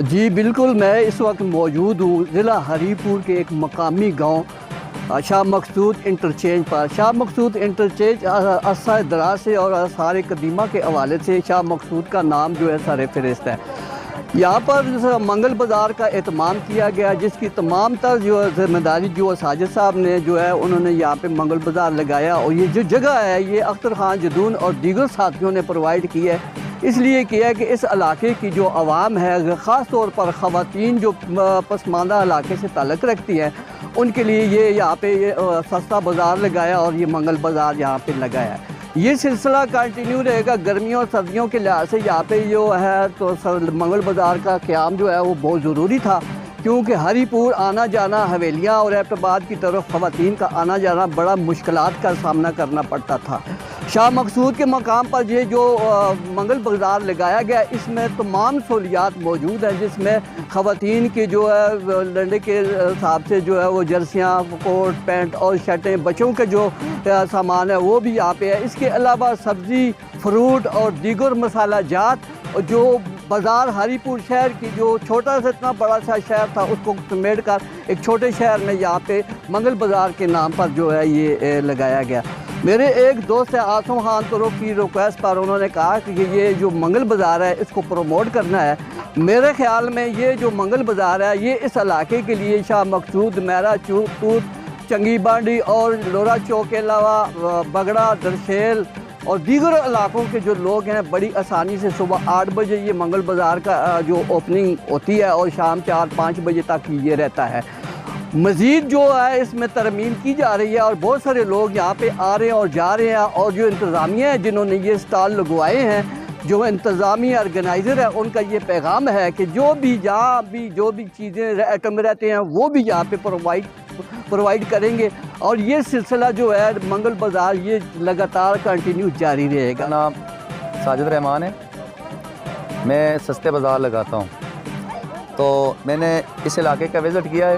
जी बिल्कुल, मैं इस वक्त मौजूद हूँ ज़िला हरीपुर के एक मकामी गांव शाह मकसूद इंटरचेंज पर। शाह मकसूद इंटरचेंज अरसा दराज से और आसार कदीमा के हवाले से शाह मकसूद का नाम जो है सर फहरिस्त है। यहाँ पर मंगल बाज़ार का एहतमाम किया गया, जिसकी तमाम तर जो है ज़िम्मेदारी जो साजिद साहब ने जो है उन्होंने यहाँ पे मंगल बाज़ार लगाया। और ये जो जगह है ये अख्तर खान जदून और दीगर साथियों ने प्रोवाइड की है। इसलिए किया है कि इस इलाके की जो आवाम है, ख़ास तौर पर ख़वातीन जो पसमानदा इलाके से ताल्लुक़ रखती हैं, उनके लिए ये यहाँ पे ये सस्ता बाज़ार लगाया और ये मंगल बाज़ार यहाँ पे लगाया है। ये सिलसिला कंटिन्यू रहेगा। गर्मियों और सर्दियों के लिहाज से यहाँ पे जो है तो मंगल बाज़ार का क़याम जो है वो बहुत ज़रूरी था, क्योंकि हरीपुर आना जाना, हवेलियाँ और एबटाबाद की तरफ ख़वातीन का आना जाना बड़ा मुश्किलात का सामना करना पड़ता था। शाह मकसूद के मकाम पर ये जो मंगल बाज़ार लगाया गया, इसमें तमाम सहूलियात मौजूद हैं, जिसमें ख़वातीन की जो है लड़ने के हिसाब से जो है वो जर्सियाँ, कोट पैंट और शर्टें, बच्चों के जो सामान है वो भी यहाँ पे है। इसके अलावा सब्ज़ी, फ्रूट और दीगर मसाला जात जो बाज़ार हरीपुर शहर की जो छोटा सा इतना बड़ा सा शहर था उसको समेट कर एक छोटे शहर में यहाँ पे मंगल बाज़ार के नाम पर जो है ये लगाया गया। मेरे एक दोस्त है आसम खान तुरुक की रिक्वेस्ट पर उन्होंने कहा कि ये जो मंगल बाज़ार है इसको प्रमोट करना है। मेरे ख़्याल में ये जो मंगल बाज़ार है ये इस इलाके के लिए शाह मकसूद, मैरा तूत, चंगी बांडी और लोरा चौक के अलावा बगड़ा, दरशेल और दीगर इलाकों के जो लोग हैं बड़ी आसानी से सुबह 8 बजे ये मंगल बाज़ार का जो ओपनिंग होती है और शाम 4-5 बजे तक ये रहता है। मज़ीद जो है इसमें तरमीम की जा रही है और बहुत सारे लोग यहाँ पे आ रहे हैं और जा रहे हैं। और जो इंतज़ामिया है जिन्होंने ये स्टॉल लगवाए हैं, जो इंतज़ामी ऑर्गेनाइज़र है, उनका ये पैगाम है कि जो भी जहाँ भी जो भी चीज़ें आइटम रहते हैं वो भी यहाँ पे प्रोवाइड करेंगे। और ये सिलसिला जो है मंगल बाज़ार ये लगातार कंटिन्यू जारी रहेगा। नाम साजिद रहमान है, मैं सस्ते बाज़ार लगाता हूँ। तो मैंने इस इलाके का विज़िट किया है।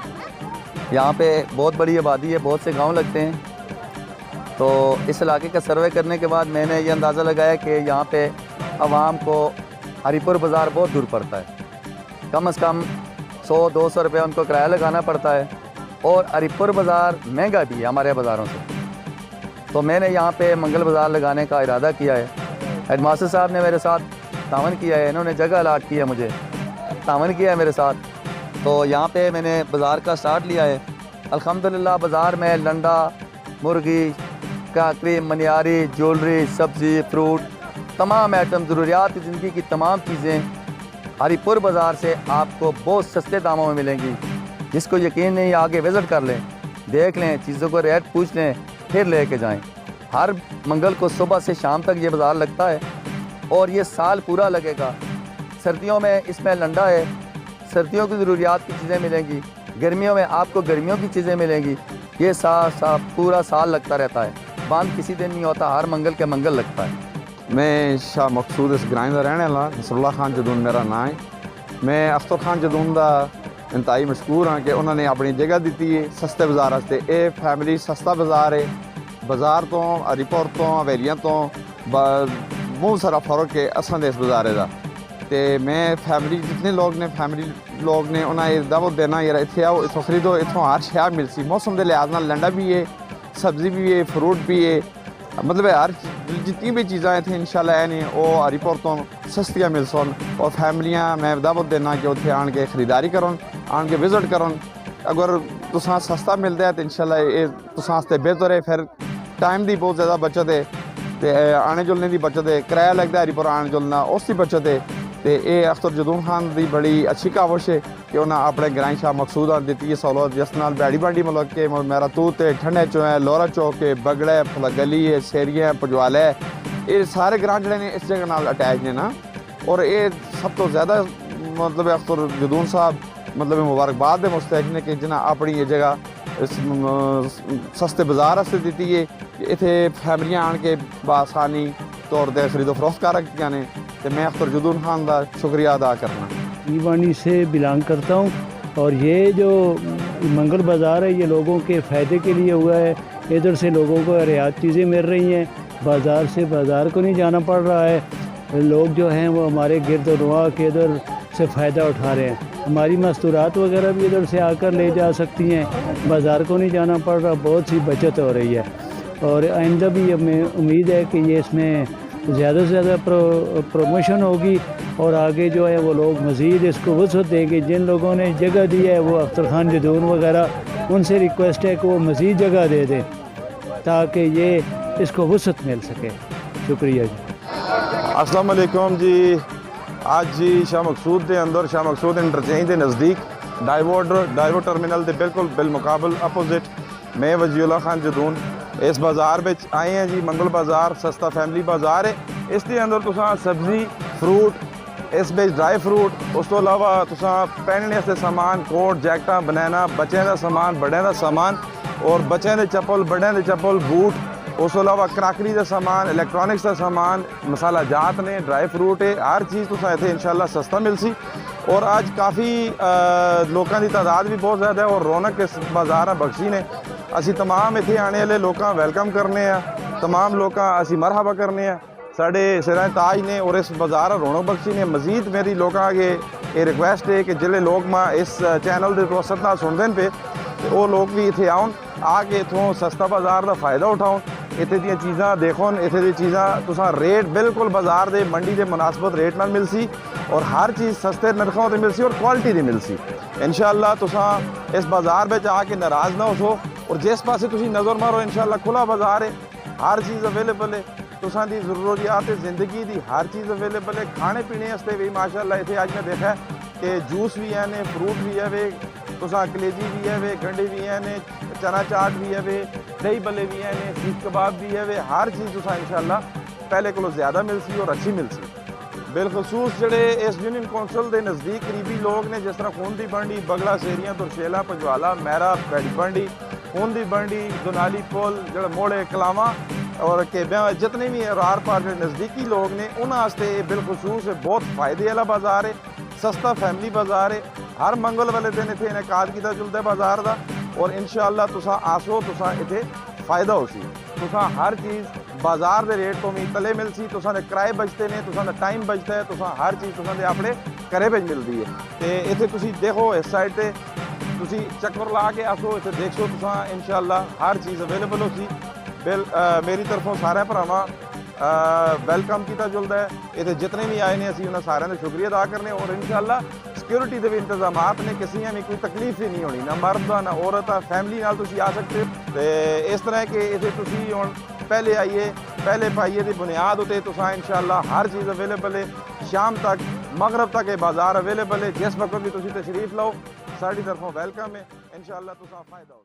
यहाँ पे बहुत बड़ी आबादी है, बहुत से गांव लगते हैं। तो इस इलाके का सर्वे करने के बाद मैंने ये अंदाज़ा लगाया कि यहाँ पे आवाम को हरीपुर बाज़ार बहुत दूर पड़ता है। कम से कम 100-200 रुपये उनको किराया लगाना पड़ता है और हरीपुर बाज़ार महंगा भी है हमारे बाज़ारों से। तो मैंने यहाँ पे मंगल बाज़ार लगाने का इरादा किया है। हेडमास्टर साहब ने मेरे साथ तावन किया है, इन्होंने जगह अलाट किया, मुझे तावन किया है मेरे साथ। तो यहाँ पे मैंने बाज़ार का स्टार्ट लिया है। अल्हम्दुलिल्लाह बाज़ार में लंडा, मुर्गी, काकरी, मनियारी, ज्वेलरी, सब्ज़ी, फ्रूट, तमाम आइटम, ज़रूरियात ज़िंदगी की तमाम चीज़ें हरीपुर बाज़ार से आपको बहुत सस्ते दामों में मिलेंगी। जिसको यकीन नहीं आगे विज़िट कर लें, देख लें, चीज़ों को रेट पूछ लें, फिर ले कर जाएँ। हर मंगल को सुबह से शाम तक ये बाज़ार लगता है और ये साल पूरा लगेगा। सर्दियों में इसमें लंडा है, सर्दियों की ज़रूरियात की चीज़ें मिलेंगी, गर्मियों में आपको गर्मियों की चीज़ें मिलेंगी। ये पूरा साल लगता रहता है, बंद किसी दिन नहीं होता, हर मंगल के मंगल लगता है। मैं शाह मकसूद इस ग्रां का रहने वाला, नसरुल्लाह खान जदून मेरा नाम है। मैं अख्तर खान जदून का इंतहाई मशहूर हाँ कि उन्होंने अपनी जगह दी है सस्ते बाज़ार वास्ते। ये फैमिली सस्ता बाज़ार है। बाज़ार तो हरीपुर तो हवेलियाँ तो बहुत सारा फ़र्क है असां दे इस बाज़ारे का। तो मैं फैमिली जितने लोग ने उन्हें दावत देना यार इतने आओ, इतों खरीदो, इतों हर शय मिलसी। मौसम के लिहाज नाल लंडा भी है, सब्ज़ी भी है, फ्रूट भी है, मतलब हर जितनी भी चीज़ा इतने इंशाल्लाह ने वो हरीपुर तो सस्तियाँ मिल सन। और फैमिलियाँ मैं दावत देना कि उत्थे आन के खरीदारी करन, आन के विजिट करन। अगर तुसां सस्ता मिलता है तो इंशाल्लाह ये तुसां आस्ते बेहतर है। फिर टाइम की बहुत ज़्यादा बचत है, तो आने जुलने की बचत है, किराया लगता है हरीपुर आने जुलना उसकी बचत है। तो ये अख्तर जदून खान की बड़ी अच्छी काविश है कि उन्हें अपने ग्रां शाह मकसूद दी है सहूलत, जिस नाल बैड़ी बांडी मतलब के मेरा तूत है, ठंडे चो है, लोरा चौक है, बगड़ा, फलगली है, शेरिया, पजवाला है, ये सारे ग्रां जड़े ने इस जगह नाल अटैच ने ना। और ये सब तो ज़्यादा मतलब अख्तर जदून साहब मतलब मुबारकबाद के मुस्तहक ने कि जिन्हें अपनी ये जगह इस सस्ते बाज़ार वास्ते दी है। इतने फैमिलियाँ आन के बआसानी तौर पर खरीदो फरोख्त कर रखी ने। तो मैं अख्तर जदून खान का शुक्रिया अदा करना। ईवानी से बिलोंग करता हूँ और ये जो मंगल बाज़ार है ये लोगों के फ़ायदे के लिए हुआ है। इधर से लोगों को रियायत चीज़ें मिल रही हैं, बाज़ार से बाज़ार को नहीं जाना पड़ रहा है। लोग जो हैं वो हमारे गिरद नुमा के इधर से फ़ायदा उठा रहे हैं। हमारी मस्तूरात वगैरह भी इधर से आकर ले जा सकती हैं, बाज़ार को नहीं जाना पड़ रहा, बहुत सी बचत हो रही है। और आइंदा भी हमें उम्मीद है कि ये इसमें ज़्यादा से ज़्यादा प्रमोशन होगी और आगे जो है वो लोग मज़ीद इसको वसअत देंगे। जिन लोगों ने जगह दी है वो अख्तर खान जदून वगैरह, उनसे रिक्वेस्ट है कि वो मज़ीद जगह दे दें ताकि ये इसको वसअत मिल सके। शुक्रिया जी। अस्सलाम वालेकुम जी। आज जी शाह मकसूद के अंदर, शाह मकसूद इंटरचेंज के नज़दीक डाइवो टर्मिनल के बिल्कुल बिलमुकाबल अपोजिट मैं वजीउल्लाह खान जदून इस बाज़ार में आए हैं जी। मंगल बाज़ार सस्ता फैमिली बाज़ार है। इसके अंदर तुसां सब्जी फ्रूट, इस बिच ड्राई फ्रूट, उस तो अलावा तुसां पहनने से सामान, कोट जैकटा बनैना, बच्चों का सामान, बड़ों का सामान और बच्चों के चप्पल, बड़ों के चप्पल, बूट, उस तो अलावा क्रॉकरी का सामान, इलैक्ट्रॉनिक्स का सामान, मसाला जात ने, ड्राई फ्रूट है, हर चीज़ तुसां इत्थे इंशाल्लाह सस्ता मिलसी। और आज काफ़ी लोगों की तादाद भी बहुत ज़्यादा है और रौनक इस बाज़ार बख्शी ने। असी तमाम इत्थे आने वाले लोगों वेलकम करने हैं, तमाम लोगों असी मरहबा करने हैं, साढ़े सिरां ताज ने और इस बाज़ार रौनक बख्शी ने। मजीद मेरी लोगों अगे ये रिक्वेस्ट है कि जिले लोग मां इस चैनल के वसत नाल सुनते पे वो लोग भी इत्थे आउन, आके इत्थों सस्ता बाज़ार का फ़ायदा उठाउन, इत्थे दी चीज़ां देखो, इत्थे दी चीज़ां तुसां रेट बिल्कुल बाज़ार के मंडी के मुनासबत रेट नाल मिलसी और हर चीज़ सस्ते नरखों से मिलसी और क्वालिटी की मिलसी। इंशाअल्लाह तुसां इस बाज़ार में आके नाराज़ ना हो और जिस पासे तुसीं नज़र मारो इंशाअल्लाह खुला बाज़ार है, हर चीज़ अवेलेबल है। तुसां दी ज़रूरियात ज़िंदगी की हर चीज़ अवेलेबल है। खाने पीने वास्ते भी माशाअल्लाह इत्थे अज मैं देखा कि जूस भी है ने, फ्रूट भी है वे, तुसां कलेजी भी है वे, गंढे भी है ने, चना चाट भी है वे, दही भल्ले भी है ने, सीख कबाब भी है वे, हर चीज़ तुसां इंशाअल्लाह पहले को ज़्यादा मिलसी और अच्छी मिलसी। बिलखसूस जोड़े इस यूनियन कौंसल के नज़दीक करीबी लोग ने, जिस तरह खून दी बंडी, बगला सेरियां, तुरशेला, पंजवाला, मैरा, पैड़ी बंडी, खून दी बंडी, दोनाली पुल, जो मोड़े कलावा और केब्या, जितने भी आर पार जो नज़दीकी लोग ने उन्होंने बिलखसूस बहुत फ़ायदे वाला बाज़ार है, सस्ता फैमिली बाज़ार है। हर मंगल वाले दिन इतने इनकाद किया चलता है बाज़ार का और इंशाअल्लाह तुसां आसो, तुसां इत्थे फ़ायदा हो सी। तुसां हर चीज़ बाज़ार के रेट तो भी तले मिलसी, तुसां दे किराए बचते हैं, तुसां दा टाइम बचता है, तुसां हर चीज़ तुसां दे अपने घरे विच मिलती है। तो इत्थे तुसीं देखो इस साइड ते तुसीं चक्कर ला के आसो, इत्थे देखो तुसां इंशाअल्लाह हर चीज़ अवेलेबल हो सी। मेरी तरफों सारे भरावां वेलकम किया जुलता है। इतने जितने भी आए हैं असी उन्होंने सारे का शुक्रिया अदा करने और इंशाअल्लाह सिक्योरिटी के भी इंतजाम ने, किसी में कोई तकलीफ ही नहीं होनी, ना मर्द ना औरत फैमिली नाल तुसी आ सकते हो। तो इस तरह के इतने तुसी हुण पहले आइए, पहले पाइए की बुनियाद उत्ते तुसां इंशाअल्लाह हर चीज़ अवेलेबल है। शाम तक मगरब तक ये बाज़ार अवेलेबल है, जिस वक्त भी तुसी तशरीफ लाओ साड़ी तरफों वेलकम है। इंशाअल्लाह तुसां फ़ायदा हो।